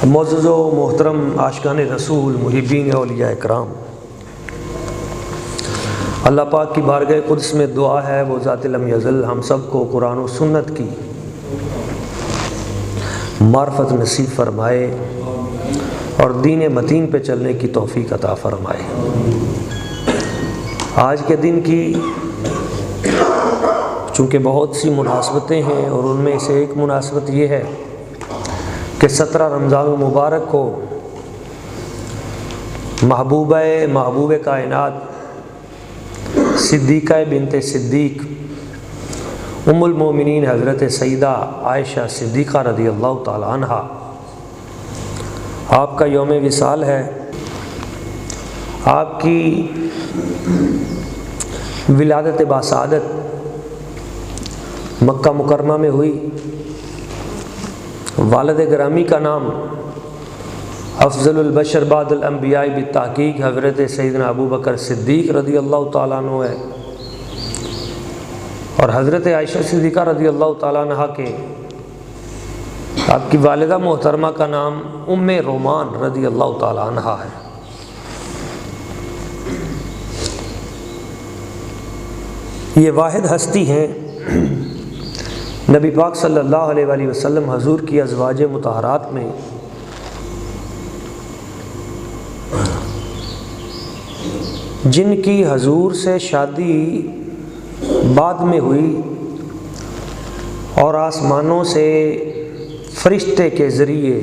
معزز و محترم عاشقان رسول محبین اولیاء اکرام، اللہ پاک کی بارگاہ قدس میں دعا ہے وہ ذات لم یزل ہم سب کو قرآن و سنت کی معرفت نصیب فرمائے اور دین متین پہ چلنے کی توفیق عطا فرمائے۔ آج کے دن کی چونکہ بہت سی مناسبتیں ہیں اور ان میں سے ایک مناسبت یہ ہے کہ 17 رمضان المبارک کو محبوب کائنات صدیقہ بنت صدیق ام المومنین حضرت سیدہ عائشہ صدیقہ رضی اللہ تعالی عنہ آپ کا یوم وصال ہے۔ آپ کی ولادت باسعادت مکہ مکرمہ میں ہوئی۔ والد گرامی کا نام افضل البشر بعد الانبیاء بالتحقیق حضرت سیدنا ابو بکر صدیق رضی اللہ تعالیٰ عنہ ہے، اور حضرت عائشہ صدیقہ رضی اللہ تعالیٰ عنہ کے آپ کی والدہ محترمہ کا نام ام رومان رضی اللہ تعالیٰ عنہ ہے۔ یہ واحد ہستی ہیں نبی پاک صلی اللہ علیہ وآلہ وسلم حضور کی ازواج مطہرات میں جن کی حضور سے شادی بعد میں ہوئی اور آسمانوں سے فرشتے کے ذریعے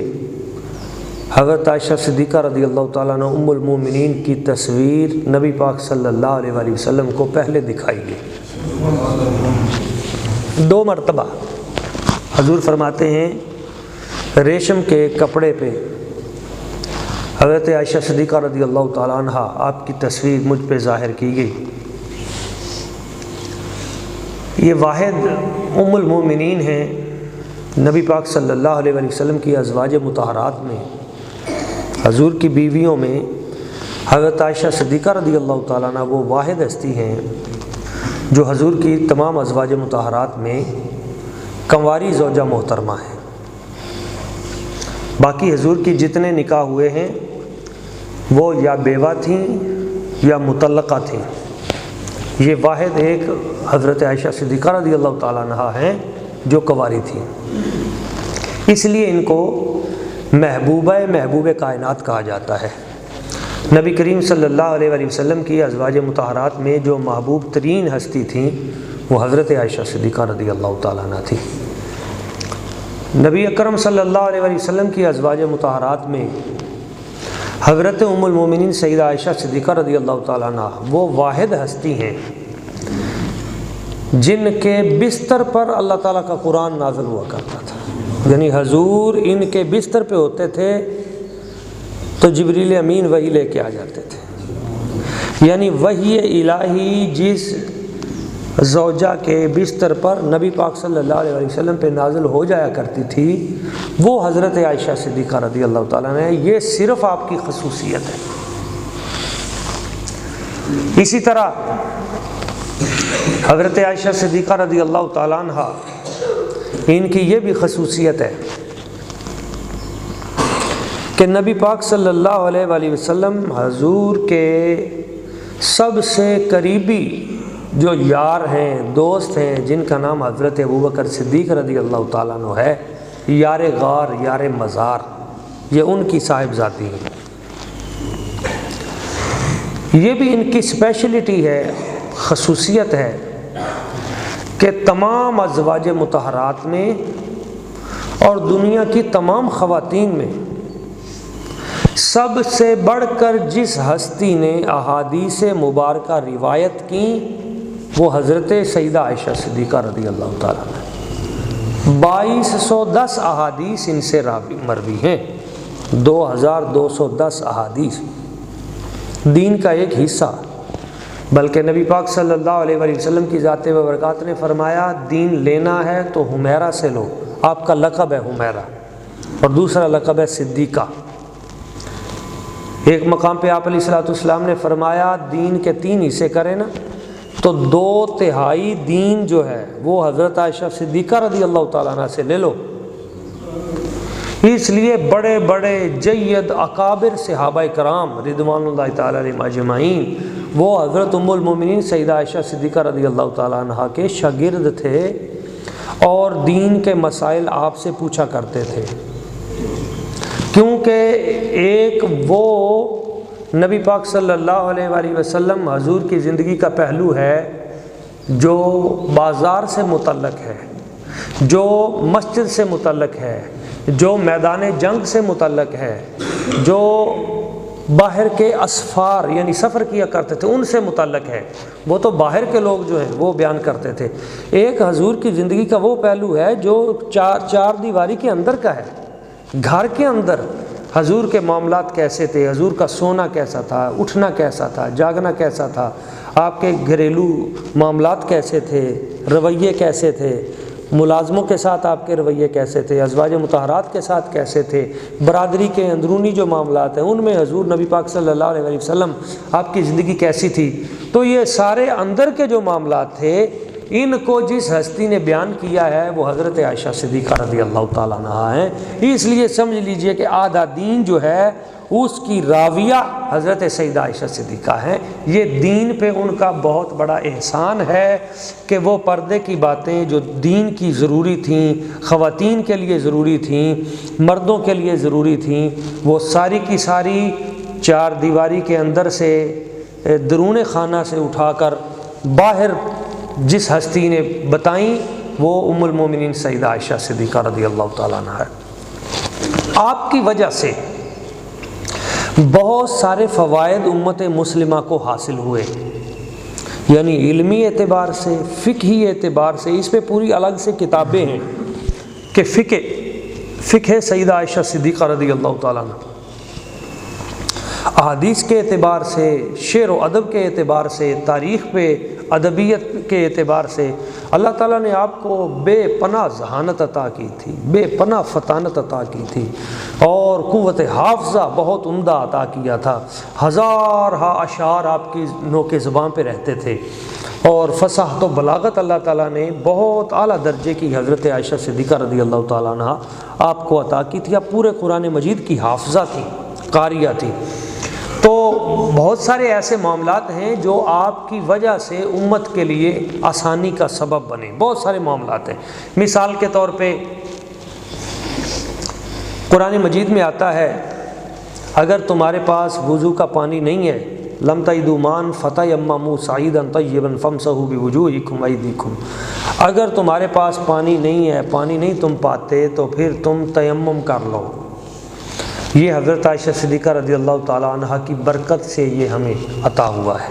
حضرت عائشہ صدیقہ رضی اللہ تعالیٰ عنہ ام المومنین کی تصویر نبی پاک صلی اللہ علیہ وآلہ وسلم کو پہلے دکھائی گئی۔ 2 مرتبہ حضور فرماتے ہیں ریشم کے کپڑے پہ حضرت عائشہ صدیقہ رضی اللہ تعالیٰ عنہ آپ کی تصویر مجھ پہ ظاہر کی گئی۔ یہ واحد ام المومنین ہیں نبی پاک صلی اللہ علیہ وآلہ وسلم کی ازواج مطہرات میں، حضور کی بیویوں میں حضرت عائشہ صدیقہ رضی اللہ تعالیٰ عنہ وہ واحد ہستی ہیں جو حضور کی تمام ازواج مطہرات میں کنواری زوجہ محترمہ ہیں۔ باقی حضور کی جتنے نکاح ہوئے ہیں وہ یا بیوہ تھیں یا مطلقہ تھیں، یہ واحد ایک حضرت عائشہ صدیقہ رضی اللہ تعالیٰ عنہ ہیں جو کنواری تھیں، اس لیے ان کو محبوب کائنات کہا جاتا ہے۔ نبی کریم صلی اللہ علیہ وآلہ وسلم کی ازواج مطہرات میں جو محبوب ترین ہستی تھیں وہ حضرت عائشہ صدیقہ رضی اللہ تعالیٰ عنہ تھی۔ نبی اکرم صلی اللہ علیہ وآلہ وسلم کی ازواج مطہرات میں حضرت ام المومنین سیدہ عائشہ صدیقہ رضی اللہ تعالیٰ عنہ وہ واحد ہستی ہیں جن کے بستر پر اللہ تعالیٰ کا قرآن نازل ہوا کرتا تھا، یعنی حضور ان کے بستر پہ ہوتے تھے تو جبریل امین وحی لے کے آ جاتے تھے، یعنی وحی الہی جس زوجہ کے بستر پر نبی پاک صلی اللہ علیہ وسلم پہ نازل ہو جایا کرتی تھی وہ حضرت عائشہ صدیقہ رضی اللہ تعالیٰ نے، یہ صرف آپ کی خصوصیت ہے۔ اسی طرح حضرت عائشہ صدیقہ رضی اللہ تعالیٰ عنہ ان کی یہ بھی خصوصیت ہے کہ نبی پاک صلی اللہ علیہ وآلہ وسلم حضور کے سب سے قریبی جو یار ہیں، دوست ہیں، جن کا نام حضرت ابوبکر صدیق رضی اللہ تعالیٰ عنہ ہے، یار غار، یار مزار، یہ ان کی صاحبزادی ہیں۔ یہ بھی ان کی اسپیشلٹی ہے، خصوصیت ہے کہ تمام ازواج مطہرات میں اور دنیا کی تمام خواتین میں سب سے بڑھ کر جس ہستی نے احادیث مبارکہ روایت کی وہ حضرت سیدہ عائشہ صدیقہ رضی اللہ تعالیٰ عنہ۔ 2210 احادیث ان سے مروی ہیں، 2210 احادیث، دین کا ایک حصہ۔ بلکہ نبی پاک صلی اللہ علیہ وآلہ وسلم کی ذات و برکات نے فرمایا دین لینا ہے تو حمیرہ سے لو، آپ کا لقب ہے حمیرہ، اور دوسرا لقب ہے صدیقہ۔ ایک مقام پہ آپ علیہ الصلوۃ والسلام نے فرمایا دین کے 3 حصے کریں نا تو 2/3 دین جو ہے وہ حضرت عائشہ صدیقہ رضی اللہ تعالیٰ عنہ سے لے لو، اس لیے بڑے بڑے جید اکابر صحابہ کرام رضوان اللہ تعالیٰ علیہم اجمعین وہ حضرت ام المومنین سیدہ عائشہ صدیقہ رضی اللہ تعالیٰ عنہ کے شاگرد تھے اور دین کے مسائل آپ سے پوچھا کرتے تھے، کیونکہ ایک وہ نبی پاک صلی اللہ علیہ وآلہ وسلم حضور کی زندگی کا پہلو ہے جو بازار سے متعلق ہے، جو مسجد سے متعلق ہے، جو میدان جنگ سے متعلق ہے، جو باہر کے اسفار یعنی سفر کیا کرتے تھے ان سے متعلق ہے، وہ تو باہر کے لوگ جو ہیں وہ بیان کرتے تھے۔ ایک حضور کی زندگی کا وہ پہلو ہے جو چار دیواری کے اندر کا ہے، گھر کے اندر حضور کے معاملات کیسے تھے، حضور کا سونا کیسا تھا، اٹھنا کیسا تھا، جاگنا کیسا تھا، آپ کے گھریلو معاملات کیسے تھے، رویے کیسے تھے، ملازموں کے ساتھ آپ کے رویے کیسے تھے، ازواج مطہرات کے ساتھ کیسے تھے، برادری کے اندرونی جو معاملات ہیں ان میں حضور نبی پاک صلی اللہ علیہ وسلم آپ کی زندگی کیسی تھی۔ تو یہ سارے اندر کے جو معاملات تھے ان کو جس ہستی نے بیان کیا ہے وہ حضرت عائشہ صدیقہ رضی اللہ تعالیٰ عنہا ہیں۔ اس لیے سمجھ لیجئے کہ آدھا دین جو ہے اس کی راویہ حضرت سیدہ عائشہ صدیقہ ہیں۔ یہ دین پہ ان کا بہت بڑا احسان ہے کہ وہ پردے کی باتیں جو دین کی ضروری تھیں، خواتین کے لیے ضروری تھیں، مردوں کے لیے ضروری تھیں، وہ ساری کی ساری چار دیواری کے اندر سے درون خانہ سے اٹھا کر باہر جس ہستی نے بتائیں وہ ام المومنین سیدہ عائشہ صدیقہ رضی اللہ تعالیٰ عنہ ہے۔ آپ کی وجہ سے بہت سارے فوائد امت مسلمہ کو حاصل ہوئے، یعنی علمی اعتبار سے، فقہی اعتبار سے۔ اس پہ پوری الگ سے کتابیں ہیں کہ فقہ سیدہ عائشہ صدیقہ رضی اللہ تعالیٰ عنہ، احادیث کے اعتبار سے، شعر و ادب کے اعتبار سے، تاریخ پہ ادبیت کے اعتبار سے اللہ تعالیٰ نے آپ کو بے پناہ ذہانت عطا کی تھی، بے پناہ فطانت عطا کی تھی، اور قوت حافظہ بہت عمدہ عطا کیا تھا۔ ہزارہا اشعار آپ کی نوک زبان پہ رہتے تھے، اور فصاحت و بلاغت اللہ تعالیٰ نے بہت اعلیٰ درجے کی حضرت عائشہ صدیقہ رضی اللہ تعالیٰ عنہ آپ کو عطا کی تھی۔ آپ پورے قرآن مجید کی حافظہ تھی، قاریہ تھی۔ تو بہت سارے ایسے معاملات ہیں جو آپ کی وجہ سے امت کے لیے آسانی کا سبب بنے، بہت سارے معاملات ہیں۔ مثال کے طور پہ قرآن مجید میں آتا ہے اگر تمہارے پاس وضو کا پانی نہیں ہے لم تجدوا ماء فتیمموا صعیدا طیبا فامسحوا بوجوہکم وایدیکم، اگر تمہارے پاس پانی نہیں ہے، پانی نہیں تم پاتے تو پھر تم تیمم کر لو۔ یہ حضرت عائشہ صدیقہ رضی اللہ تعالیٰ عنہ کی برکت سے یہ ہمیں عطا ہوا ہے۔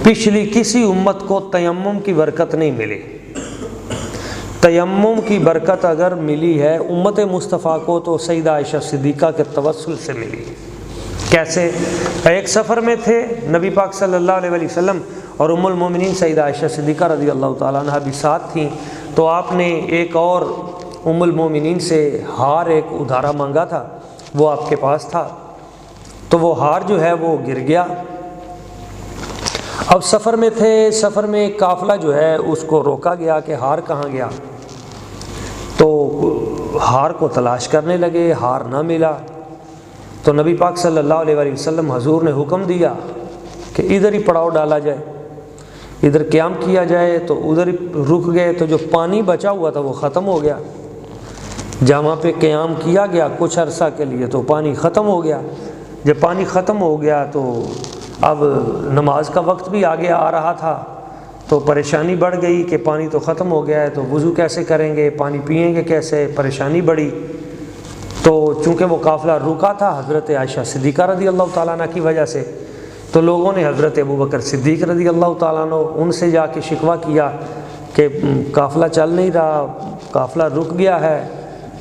پچھلی کسی امت کو تیمم کی برکت نہیں ملی۔ تیمم کی برکت اگر ملی ہے امت مصطفیٰ کو تو سیدہ عائشہ صدیقہ کے توسل سے ملی۔ کیسے؟ ایک سفر میں تھے نبی پاک صلی اللہ علیہ وسلم اور ام المومنین سیدہ عائشہ صدیقہ رضی اللہ تعالیٰ عنہ بھی ساتھ تھیں، تو آپ نے ایک اور ام المومنین سے ہار ایک ادھارا مانگا تھا، وہ آپ کے پاس تھا، تو وہ ہار جو ہے وہ گر گیا۔ اب سفر میں تھے، سفر میں ایک قافلہ جو ہے اس کو روکا گیا کہ ہار کہاں گیا، تو ہار کو تلاش کرنے لگے، ہار نہ ملا، تو نبی پاک صلی اللہ علیہ وآلہ وسلم حضور نے حکم دیا کہ ادھر ہی پڑاؤ ڈالا جائے، ادھر قیام کیا جائے، تو ادھر ہی رک گئے، تو جو پانی بچا ہوا تھا وہ ختم ہو گیا۔ جہاں پہ قیام کیا گیا کچھ عرصہ کے لیے تو پانی ختم ہو گیا۔ جب پانی ختم ہو گیا تو اب نماز کا وقت بھی آگے آ رہا تھا، تو پریشانی بڑھ گئی کہ پانی تو ختم ہو گیا ہے، تو وضو کیسے کریں گے، پانی پئیں گے کیسے، پریشانی بڑھی۔ تو چونکہ وہ قافلہ رکا تھا حضرت عائشہ صدیقہ رضی اللہ تعالیٰ عنہ کی وجہ سے، تو لوگوں نے حضرت ابوبکر صدیق رضی اللہ تعالیٰ عنہ ان سے جا کے شکوہ کیا کہ قافلہ چل نہیں رہا، قافلہ رک گیا ہے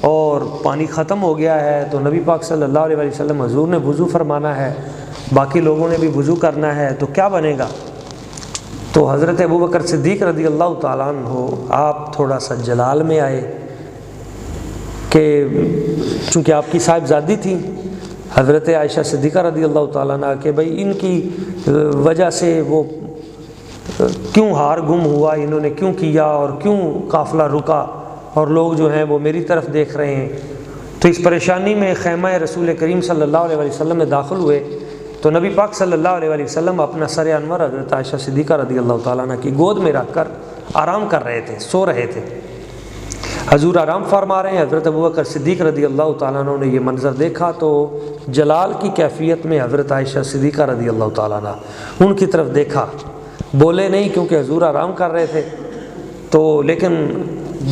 اور پانی ختم ہو گیا ہے، تو نبی پاک صلی اللہ علیہ وسلم حضور نے وضو فرمانا ہے، باقی لوگوں نے بھی وضو کرنا ہے، تو کیا بنے گا؟ تو حضرت ابوبکر صدیق رضی اللہ تعالیٰ عنہ آپ تھوڑا سا جلال میں آئے کہ چونکہ آپ کی صاحبزادی تھی حضرت عائشہ صدیقہ رضی اللہ تعالیٰ عنہ کہ بھئی ان کی وجہ سے وہ کیوں ہار گم ہوا، انہوں نے کیوں کیا اور کیوں قافلہ رکا، اور لوگ جو ہیں وہ میری طرف دیکھ رہے ہیں۔ تو اس پریشانی میں خیمہ رسول کریم صلی اللہ علیہ وسلم میں داخل ہوئے تو نبی پاک صلی اللہ علیہ وسلم اپنا سر انور حضرت عائشہ صدیقہ رضی اللہ تعالیٰ عنہ کی گود میں رکھ کر آرام کر رہے تھے، سو رہے تھے۔ حضور آرام فرما رہے ہیں، حضرت ابوبکر صدیق رضی اللہ تعالیٰ عنہ نے یہ منظر دیکھا تو جلال کی کیفیت میں حضرت عائشہ صدیقہ رضی اللہ تعالیٰ عنہ ان کی طرف دیکھا، بولے نہیں کیونکہ حضور آرام کر رہے تھے، تو لیکن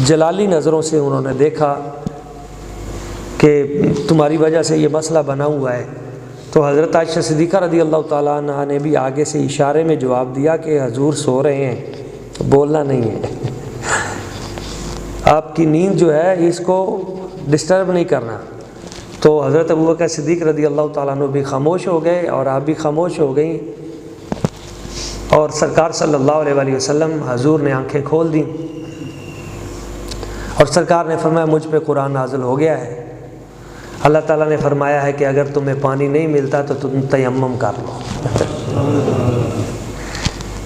جلالی نظروں سے انہوں نے دیکھا کہ تمہاری وجہ سے یہ مسئلہ بنا ہوا ہے۔ تو حضرت عائشہ صدیقہ رضی اللہ تعالیٰ عنہ نے بھی آگے سے اشارے میں جواب دیا کہ حضور سو رہے ہیں، بولنا نہیں ہے، آپ کی نیند جو ہے اس کو ڈسٹرب نہیں کرنا۔ تو حضرت ابوبکر صدیق رضی اللہ تعالیٰ عنہ بھی خاموش ہو گئے اور آپ بھی خاموش ہو گئیں، اور سرکار صلی اللہ علیہ وسلم حضور نے آنکھیں کھول دیں اور سرکار نے فرمایا مجھ پہ قرآن نازل ہو گیا ہے، اللہ تعالیٰ نے فرمایا ہے کہ اگر تمہیں پانی نہیں ملتا تو تم تیمم کر لو۔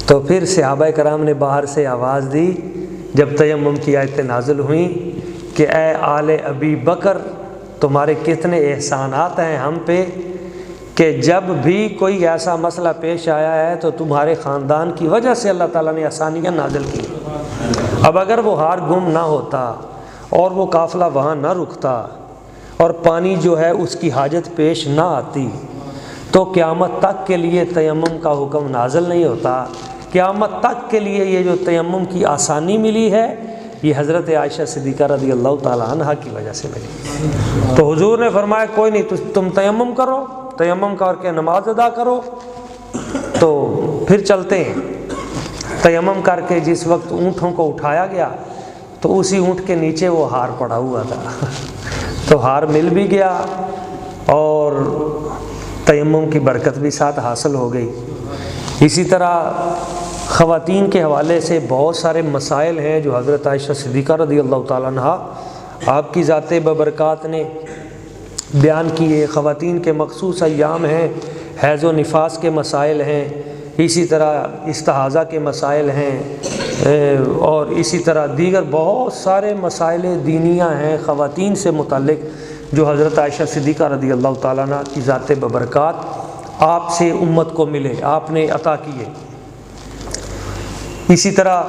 تو پھر صحابہ کرام نے باہر سے آواز دی جب تیمم کی آیتیں نازل ہوئیں کہ اے آل ابی بکر، تمہارے کتنے احسانات ہیں ہم پہ کہ جب بھی کوئی ایسا مسئلہ پیش آیا ہے تو تمہارے خاندان کی وجہ سے اللہ تعالیٰ نے آسانیاں نازل کی۔ اب اگر وہ ہار گم نہ ہوتا اور وہ قافلہ وہاں نہ رکتا اور پانی جو ہے اس کی حاجت پیش نہ آتی تو قیامت تک کے لیے تیمم کا حکم نازل نہیں ہوتا۔ قیامت تک کے لیے یہ جو تیمم کی آسانی ملی ہے یہ حضرت عائشہ صدیقہ رضی اللہ تعالیٰ عنہ کی وجہ سے ملی۔ تو حضور نے فرمایا کوئی نہیں، تم تیمم کرو، تیمم کر کے نماز ادا کرو۔ تو پھر چلتے ہیں، تیمم کر کے جس وقت اونٹوں کو اٹھایا گیا تو اسی اونٹ کے نیچے وہ ہار پڑا ہوا تھا، تو ہار مل بھی گیا اور تیمم کی برکت بھی ساتھ حاصل ہو گئی۔ اسی طرح خواتین کے حوالے سے بہت سارے مسائل ہیں جو حضرت عائشہ صدیقہ رضی اللہ تعالیٰ عنہ آپ کی ذات ببرکات نے بیان کیے۔ خواتین کے مخصوص ایام ہیں، حیض و نفاس کے مسائل ہیں، اسی طرح استحاضہ کے مسائل ہیں، اور اسی طرح دیگر بہت سارے مسائل دینیاں ہیں خواتین سے متعلق جو حضرت عائشہ صدیقہ رضی اللہ تعالیٰ عنہ کی ذات ببرکات آپ سے امت کو ملے، آپ نے عطا کیے۔ اسی طرح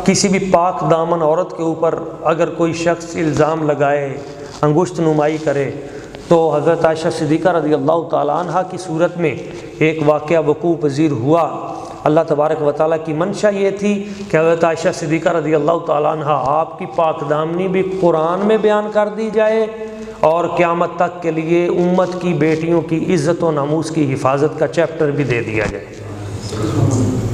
کسی بھی پاک دامن عورت کے اوپر اگر کوئی شخص الزام لگائے، انگشت نمائی کرے، تو حضرت عائشہ صدیقہ رضی اللہ تعالیٰ عنہ کی صورت میں ایک واقعہ وقوع پذیر ہوا۔ اللہ تبارک و تعالیٰ کی منشا یہ تھی کہ حضرت عائشہ صدیقہ رضی اللہ تعالیٰ عنہ آپ کی پاک دامنی بھی قرآن میں بیان کر دی جائے اور قیامت تک کے لیے امت کی بیٹیوں کی عزت و ناموس کی حفاظت کا چیپٹر بھی دے دیا جائے۔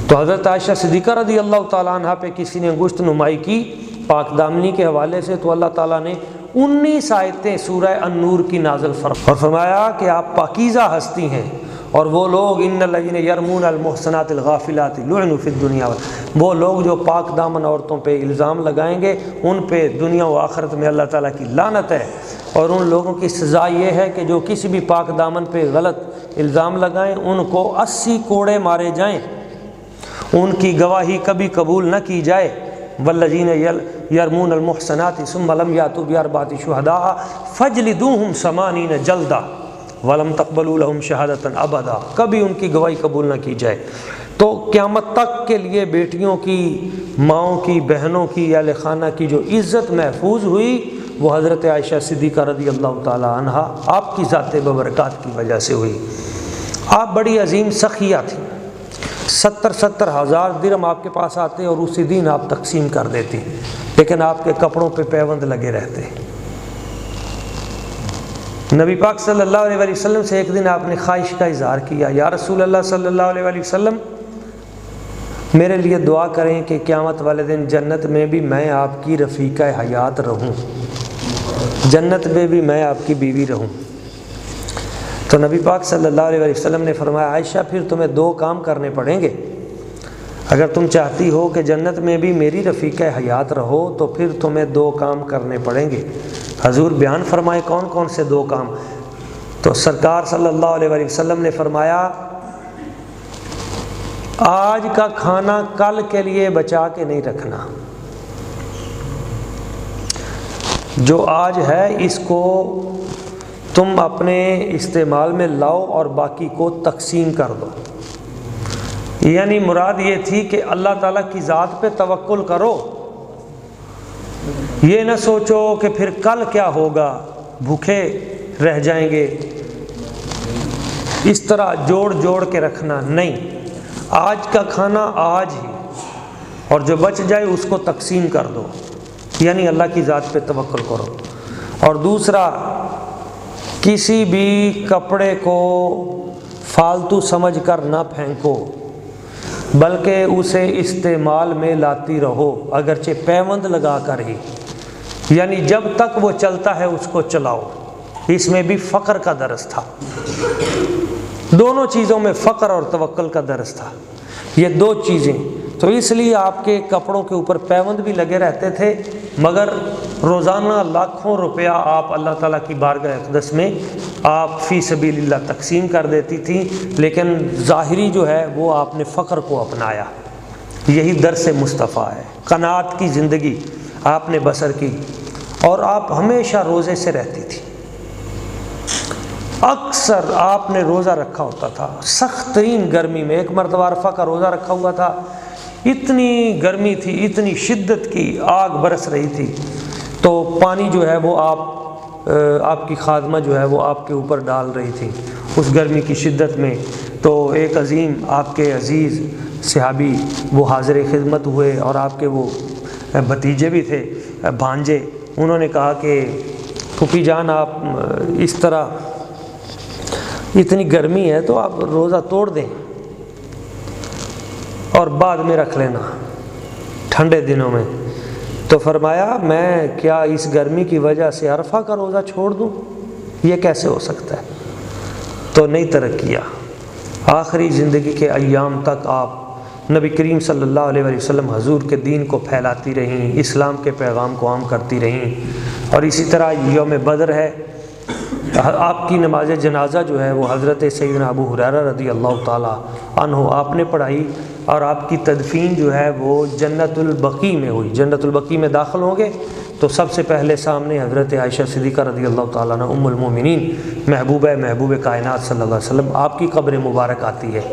تو حضرت عائشہ صدیقہ رضی اللہ تعالیٰ عنہ پہ کسی نے انگشت نمائی کی پاک دامنی کے حوالے سے تو اللہ تعالیٰ نے 19 آیتیں سورہ النور کی نازل اور فرمایا کہ آپ پاکیزہ ہستی ہیں، اور وہ لوگ ان الذین یرمون المحصنات الغافلات لعنوا فی الدنیا، وہ لوگ جو پاک دامن عورتوں پہ الزام لگائیں گے ان پہ دنیا و آخرت میں اللہ تعالیٰ کی لعنت ہے، اور ان لوگوں کی سزا یہ ہے کہ جو کسی بھی پاک دامن پہ غلط الزام لگائیں ان کو 80 کوڑے مارے جائیں، ان کی گواہی کبھی قبول نہ کی جائے۔ والذین یرمون المحصنات ثم لم یاتوا باربعۃ شہداء فاجلدوہم 80 جلدہ ولم تقبلوا لهم شہادۃ ابدا، کبھی ان کی گواہی قبول نہ کی جائے۔ تو قیامت تک کے لیے بیٹیوں کی، ماؤں کی، بہنوں کی، اہل خانہ کی جو عزت محفوظ ہوئی وہ حضرت عائشہ صدیقہ رضی اللہ تعالی عنہ آپ کی ذات ببرکات کی وجہ سے ہوئی۔ آپ بڑی عظیم سخیہ تھیں، 70 ہزار درہم آپ کے پاس آتے اور اسی دن آپ تقسیم کر دیتی، لیکن آپ کے کپڑوں پہ پیوند لگے رہتے۔ نبی پاک صلی اللہ علیہ وسلم سے ایک دن آپ نے خواہش کا اظہار کیا، یا رسول اللہ صلی اللہ علیہ وسلم میرے لیے دعا کریں کہ قیامت والے دن جنت میں بھی میں آپ کی رفیقہ حیات رہوں، جنت میں بھی میں آپ کی بیوی رہوں۔ تو نبی پاک صلی اللہ علیہ وسلم نے فرمایا عائشہ پھر تمہیں 2 کام کرنے پڑیں گے، اگر تم چاہتی ہو کہ جنت میں بھی میری رفیقہ حیات رہو تو پھر تمہیں 2 کام کرنے پڑیں گے۔ حضور بیان فرمائے کون کون سے 2 کام؟ تو سرکار صلی اللہ علیہ وسلم نے فرمایا آج کا کھانا کل کے لیے بچا کے نہیں رکھنا، جو آج ہے اس کو تم اپنے استعمال میں لاؤ اور باقی کو تقسیم کر دو۔ یعنی مراد یہ تھی کہ اللہ تعالیٰ کی ذات پہ توکل کرو، یہ نہ سوچو کہ پھر کل کیا ہوگا، بھوکے رہ جائیں گے، اس طرح جوڑ جوڑ کے رکھنا نہیں، آج کا کھانا آج ہی، اور جو بچ جائے اس کو تقسیم کر دو، یعنی اللہ کی ذات پہ توکل کرو۔ اور دوسرا، کسی بھی کپڑے کو فالتو سمجھ کر نہ پھینکو، بلکہ اسے استعمال میں لاتی رہو، اگرچہ پیوند لگا کر ہی، یعنی جب تک وہ چلتا ہے اس کو چلاؤ۔ اس میں بھی فقر کا درس تھا، دونوں چیزوں میں فقر اور توکل کا درس تھا، یہ دو چیزیں۔ تو اس لیے آپ کے کپڑوں کے اوپر پیوند بھی لگے رہتے تھے، مگر روزانہ لاکھوں روپیہ آپ اللہ تعالیٰ کی بارگاہ اقدس میں آپ فی سبیل اللہ تقسیم کر دیتی تھی، لیکن ظاہری جو ہے وہ آپ نے فقر کو اپنایا۔ یہی درس مصطفیٰ ہے، قناعت کی زندگی آپ نے بسر کی، اور آپ ہمیشہ روزے سے رہتی تھی، اکثر آپ نے روزہ رکھا ہوتا تھا سخت ترین گرمی میں۔ ایک مرتبہ عرفہ کا روزہ رکھا ہوا تھا، اتنی گرمی تھی، اتنی شدت کی آگ برس رہی تھی، تو پانی جو ہے وہ آپ کی خادمہ جو ہے وہ آپ کے اوپر ڈال رہی تھی اس گرمی کی شدت میں۔ تو ایک عظیم آپ کے عزیز صحابی وہ حاضر خدمت ہوئے، اور آپ کے وہ بھتیجے بھی تھے، بھانجے، انہوں نے کہا کہ پھوپھی جان آپ اس طرح اتنی گرمی ہے تو آپ روزہ توڑ دیں اور بعد میں رکھ لینا ٹھنڈے دنوں میں۔ تو فرمایا میں کیا اس گرمی کی وجہ سے عرفہ کا روزہ چھوڑ دوں؟ یہ کیسے ہو سکتا ہے؟ تو نہیں ترک کیا، آخری زندگی کے ایام تک آپ نبی کریم صلی اللہ علیہ وسلم حضور کے دین کو پھیلاتی رہیں، اسلام کے پیغام کو عام کرتی رہیں۔ اور اسی طرح یوم بدر ہے، آپ کی نماز جنازہ جو ہے وہ حضرت سیدنا ابو ہریرہ رضی اللہ تعالی عنہ آپ نے پڑھائی، اور آپ کی تدفین جو ہے وہ جنت البقیع میں ہوئی۔ جنت البقیع میں داخل ہوں گے تو سب سے پہلے سامنے حضرت عائشہ صدیقہ رضی اللہ تعالیٰ عنہ ام المومنین محبوب کائنات صلی اللہ علیہ وسلم آپ کی قبر مبارک آتی ہے۔